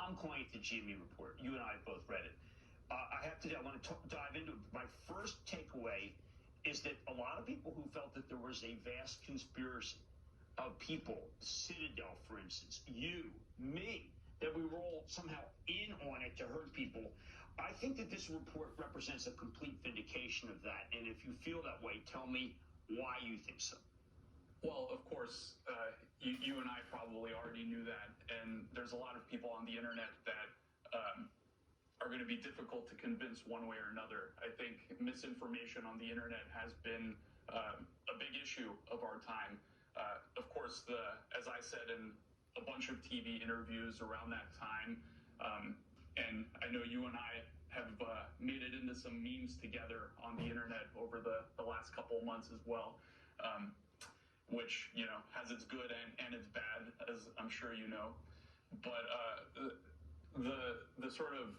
I'm calling it the GME report. You and I both read it. I want to dive into it. My first takeaway is that a lot of people who felt that there was a vast conspiracy of people, Citadel, for instance, you, me, that we were all somehow in on it to hurt people. I think that this report represents a complete vindication of that. And if you feel that way, tell me why you think so. Well, of course, you and I probably already knew that. And there's a lot of people on the internet that are going to be difficult to convince one way or another. I think misinformation on the internet has been a big issue of our time. Of course, as I said in a bunch of TV interviews around that time, and I know you and I have made it into some memes together on the internet over the last couple of months as well, which, has its good and its bad, as I'm sure you know. But the sort of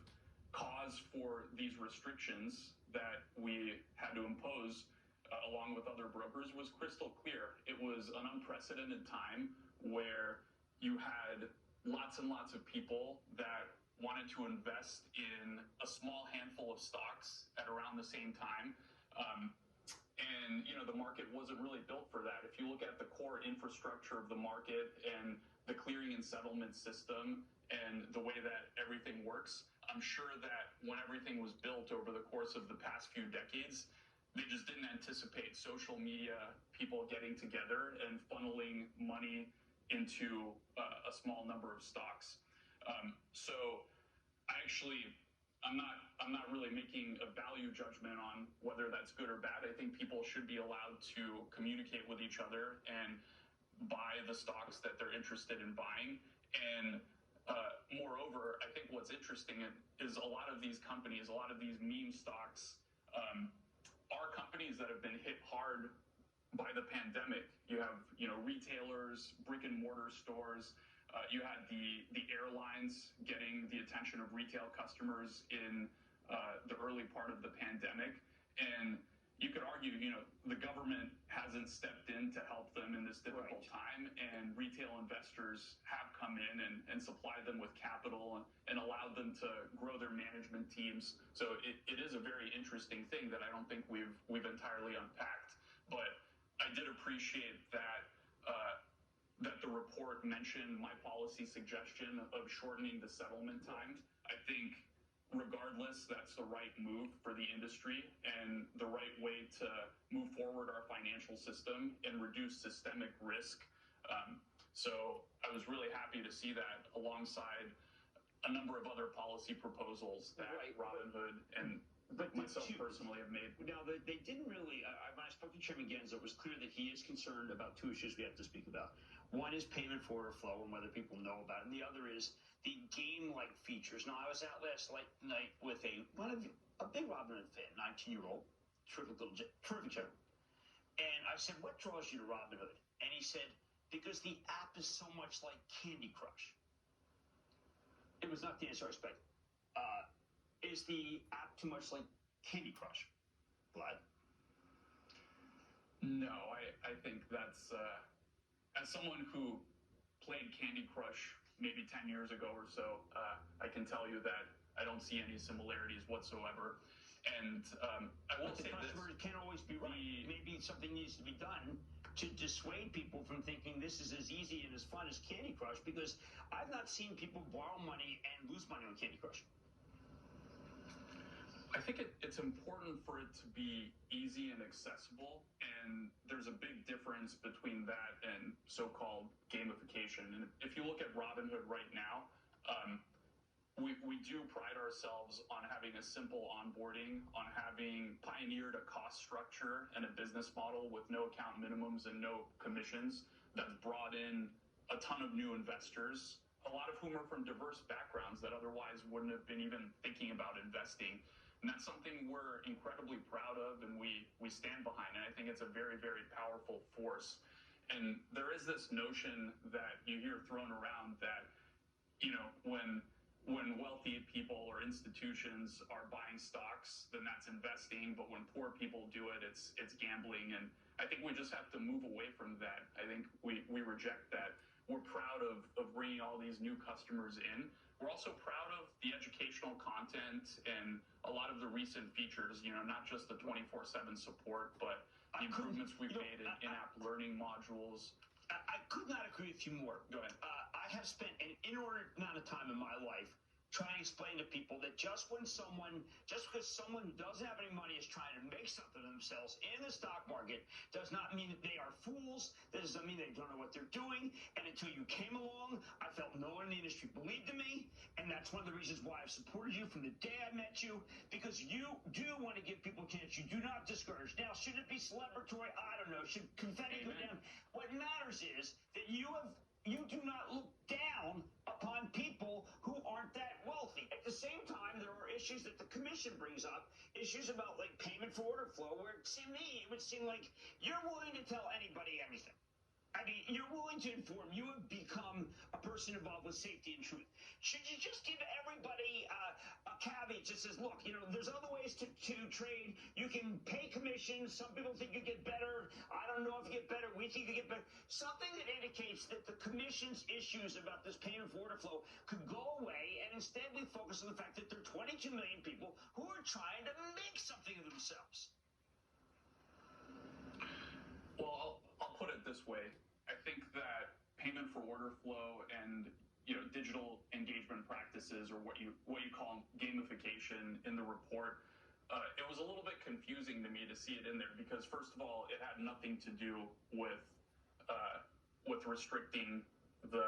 cause for these restrictions that we had to impose along with other brokers was crystal clear. It was an unprecedented time where you had lots and lots of people that wanted to invest in a small handful of stocks at around the same time. And, the market wasn't really built for that. If you look at the core infrastructure of the market and the clearing and settlement system and the way that everything works, I'm sure that when everything was built over the course of the past few decades, they just didn't anticipate social media, people getting together and funneling money into a small number of stocks. So I'm not really making a value judgment on whether that's good or bad. I think people should be allowed to communicate with each other and buy the stocks that they're interested in buying. And moreover, I think what's interesting is a lot of these companies, a lot of these meme stocks, are companies that have been hit hard by the pandemic. You have, retailers, brick and mortar stores. You had the airlines getting the attention of retail customers in the early part of the pandemic. And you could argue, the government hasn't stepped in to help them in this difficult time, and retail investors have come in and supplied them with capital and allowed them to grow their management teams. So it is a very interesting thing that I don't think we've entirely unpacked. But I did appreciate that that the report mentioned my policy suggestion of shortening the settlement time. I think regardless, that's the right move for the industry and the right way to move forward our financial system and reduce systemic risk. So I was really happy to see that alongside a number of other policy proposals that Robinhood and myself personally have made. Now, they didn't really, when I spoke to Chairman Genza, it was clear that he is concerned about two issues we have to speak about. One is payment for order flow and whether people know about it, and the other is the game-like features. Now, I was out last night with a big Robinhood fan, 19-year-old, terrific gentleman. And I said, what draws you to Robinhood? And he said, because the app is so much like Candy Crush. It was not the answer I expected. Is the app too much like Candy Crush? Vlad? No, I think that's, as someone who played Candy Crush maybe 10 years ago or so, I can tell you that I don't see any similarities whatsoever. And I will say this. It can't always be right. Maybe something needs to be done to dissuade people from thinking this is as easy and as fun as Candy Crush, because I've not seen people borrow money and lose money on Candy Crush. I think it's important for it to be easy and accessible, and there's a big difference between that and so-called gamification. And if you look at Robinhood right now, we do pride ourselves on having a simple onboarding, on having pioneered a cost structure and a business model with no account minimums and no commissions that's brought in a ton of new investors, a lot of whom are from diverse backgrounds that otherwise wouldn't have been even thinking about investing. And that's something we're incredibly proud of and we stand behind. And I think it's a very, very powerful force. And there is this notion that you hear thrown around that, when wealthy people or institutions are buying stocks, then that's investing. But when poor people do it, it's gambling. And I think we just have to move away from that. I think we reject that. we're proud of bringing all these new customers in. We're also proud of the educational content and a lot of the recent features, not just the 24/7 support, but the improvements we've made in in-app learning modules. I could not agree with you more. Go ahead. I have spent an inordinate amount of time in my life trying to explain to people that just because someone who doesn't have any money is trying to make something of themselves in the stock market does not mean that they are fools. That doesn't mean they don't know what they're doing. And until you came along, I felt no one in the industry believed in me. And that's one of the reasons why I've supported you from the day I met you, because you do want to give people a chance. You do not discourage. Now, should it be celebratory? I don't know. Should confetti go down? What matters is that you do not look down upon people who aren't that wealthy. At the same time, there are issues that the commission brings up, issues about like payment for order flow, where it would seem like you're willing to tell anybody everything. I mean, you're willing to inform. You have become a person involved with safety and truth. Should you just give everybody a caveat that says, look, there's other ways to trade. You can pay commissions. Some people think you get better. I don't know if you get better. We think you get better. Something that indicates that the commission's issues about this payment for order flow could go away, and instead we focus on the fact that there are 22 million people who are trying to make something of themselves. Well, I'll put it this way. I think that payment for order flow and digital engagement practices, or what you call gamification in the report, it was a little bit confusing to me to see it in there, because first of all, it had nothing to do with restricting the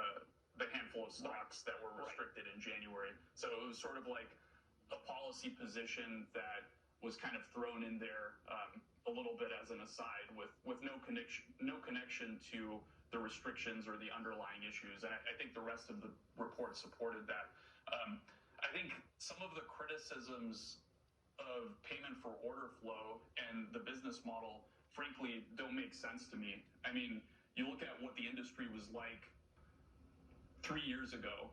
handful of stocks that were restricted in January. So it was sort of like a policy position that was kind of thrown in there a little bit as an aside, with no connection to the restrictions or the underlying issues. And I think the rest of the report supported that. I think some of the criticisms of payment for order flow and the business model, frankly, don't make sense to me. I mean, you look at what the industry was like 3 years ago.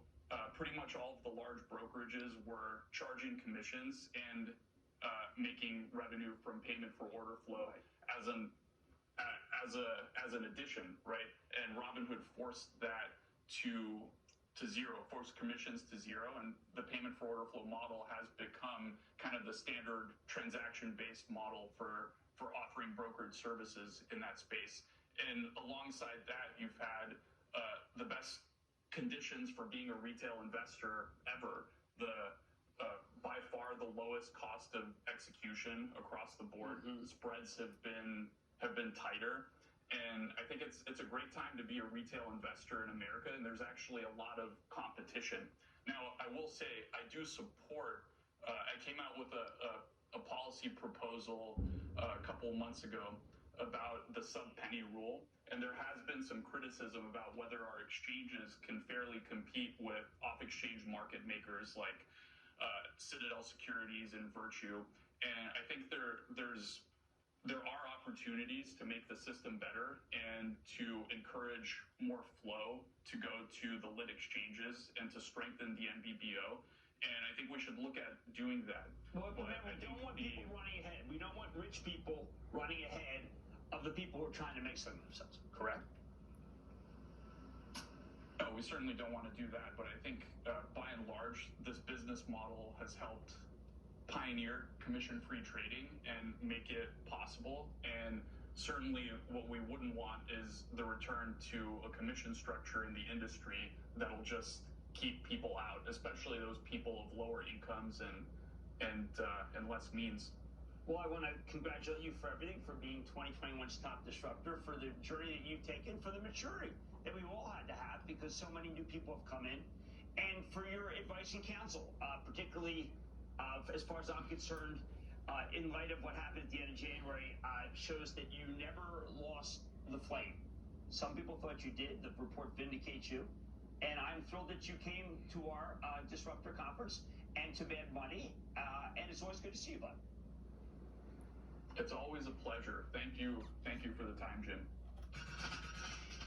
Pretty much all of the large brokerages were charging commissions and making revenue from payment for order flow as an addition, right? And Robinhood forced that to zero, forced commissions to zero, and the payment for order flow model has become kind of the standard transaction-based model for offering brokerage services in that space. And alongside that, you've had the best conditions for being a retail investor ever. By far the lowest cost of execution across the board. Mm-hmm. Spreads have been tighter, and I think it's a great time to be a retail investor in America. And there's actually a lot of competition. Now, I will say I do support. I came out with a policy proposal a couple months ago about the sub-penny rule, and there has been some criticism about whether our exchanges can fairly compete with off-exchange market makers like Citadel Securities and Virtue. And I think there are opportunities to make the system better and to encourage more flow to go to the lit exchanges and to strengthen the NBBO. And I think we should look at doing that. Well, but we don't want people running ahead. We don't want rich people running ahead of the people who are trying to make something of themselves, correct? No, we certainly don't want to do that, but I think by and large, this business model has helped pioneer commission-free trading and make it possible. And certainly what we wouldn't want is the return to a commission structure in the industry that'll just keep people out, especially those people of lower incomes and less means. Well, I want to congratulate you for everything, for being 2021's top disruptor, for the journey that you've taken, for the maturity that we've all had to have, because so many new people have come in, and for your advice and counsel, particularly as far as I'm concerned, in light of what happened at the end of January, shows that you never lost the flame. Some people thought you did. The report vindicates you. And I'm thrilled that you came to our Disruptor conference and to Mad Money. And it's always good to see you, bud. It's always a pleasure. Thank you. Thank you for the time, Jim.